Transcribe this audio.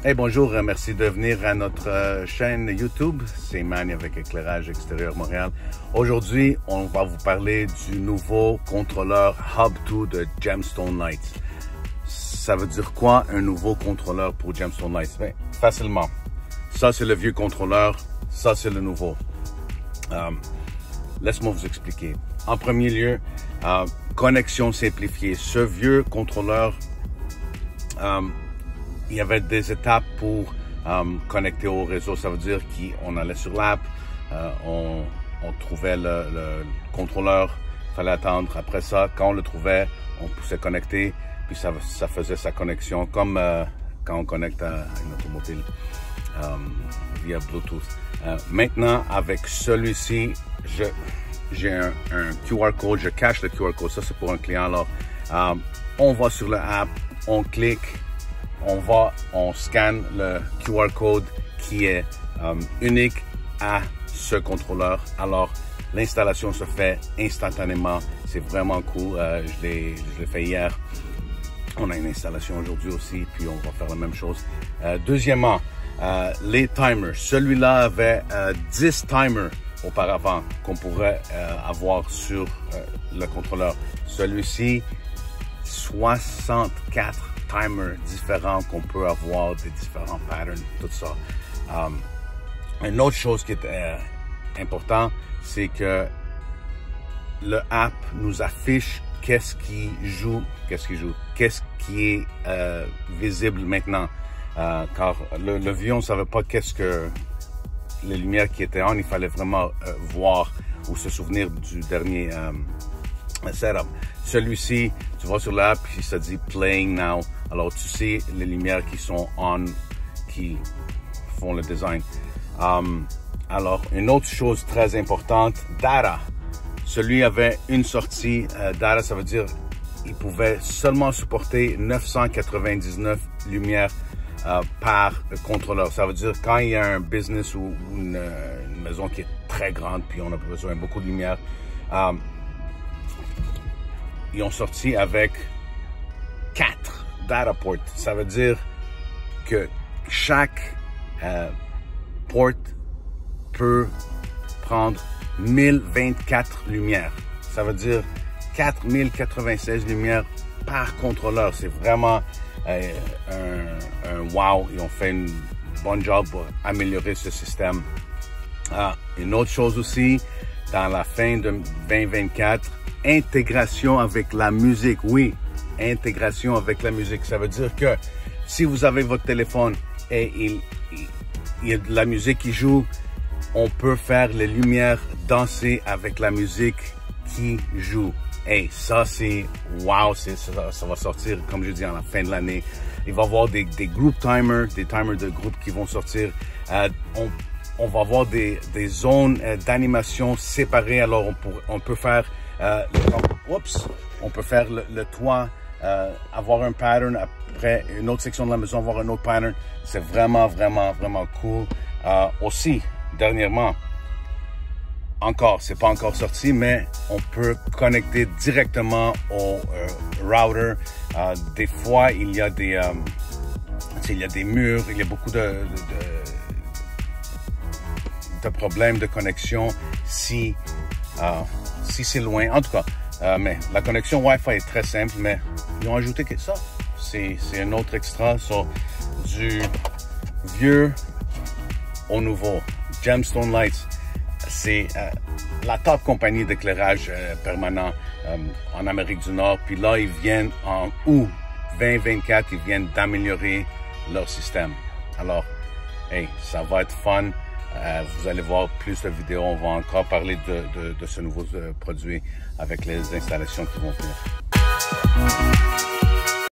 Hey, bonjour, merci de venir à notre chaîne YouTube. C'est Manny avec Éclairage Extérieur Montréal. Aujourd'hui, on va vous parler du nouveau contrôleur Hub 2 de Gemstone Lights. Ça veut dire quoi un nouveau contrôleur pour Gemstone Lights? Ben, facilement. Ça, c'est le vieux contrôleur. Ça, c'est le nouveau. Laisse-moi vous expliquer. En premier lieu, connexion simplifiée. Ce vieux contrôleur, il y avait des étapes pour connecter au réseau. Ça veut dire qu'on allait sur l'app, on trouvait le contrôleur, il fallait attendre. Après ça, quand on le trouvait, on pouvait connecter, puis ça faisait sa connexion comme quand on connecte à une automobile via Bluetooth. Maintenant, avec celui-ci, j'ai un QR code, je cache le QR code, ça c'est pour un client. Alors, on va sur l'app, on clique, on scanne le QR code qui est unique à ce contrôleur. Alors, l'installation se fait instantanément. C'est vraiment cool. Je l'ai fait hier. On a une installation aujourd'hui aussi, puis on va faire la même chose. Deuxièmement, les timers. Celui-là avait 10 timers auparavant qu'on pourrait avoir sur le contrôleur. Celui-ci, 64 timers différents qu'on peut avoir, des différents patterns, tout ça. Une autre chose qui est important, c'est que le app nous affiche qu'est-ce qui est visible maintenant. Car le vieux, on ne savait pas qu'est-ce que les lumières qui étaient on, il fallait vraiment voir ou se souvenir du dernier setup. Celui-ci, tu vas sur l'app, il se dit Playing Now. Alors, tu sais les lumières qui sont on, qui font le design. Alors, une autre chose très importante, data. Celui avait une sortie data, ça veut dire il pouvait seulement supporter 999 lumières par contrôleur. Ça veut dire quand il y a un business ou une maison qui est très grande, puis on a besoin de beaucoup de lumière, ils ont sorti avec 4 data ports. Ça veut dire que chaque port peut prendre 1024 lumières. Ça veut dire 4096 lumières par contrôleur. C'est vraiment un wow. Ils ont fait une bonne job pour améliorer ce système. Une autre chose aussi, dans la fin de 2024, intégration avec la musique. Oui, intégration avec la musique. Ça veut dire que si vous avez votre téléphone et il y a de la musique qui joue, on peut faire les lumières danser avec la musique qui joue. Et ça, c'est wow, ça va sortir, comme je dis, à la fin de l'année. Il va y avoir des group timers, des timers de groupe qui vont sortir. On va avoir des zones d'animation séparées. Alors, on peut faire on peut faire le toit, avoir un pattern, après une autre section de la maison, avoir un autre pattern. C'est vraiment, vraiment, vraiment cool. Aussi, dernièrement, c'est pas encore sorti, mais on peut connecter directement au router. Des fois, il y a des murs, il y a beaucoup de problèmes de connexion si c'est loin. En tout cas, mais la connexion Wi-Fi est très simple, mais ils ont ajouté que ça. C'est un autre extra du vieux au nouveau. Gemstone Lights, c'est la top compagnie d'éclairage permanent en Amérique du Nord. Puis là, ils viennent en août 2024, ils viennent d'améliorer leur système. Alors, hey, ça va être fun. Vous allez voir plus de vidéos. On va encore parler de ce nouveau produit avec les installations qui vont venir.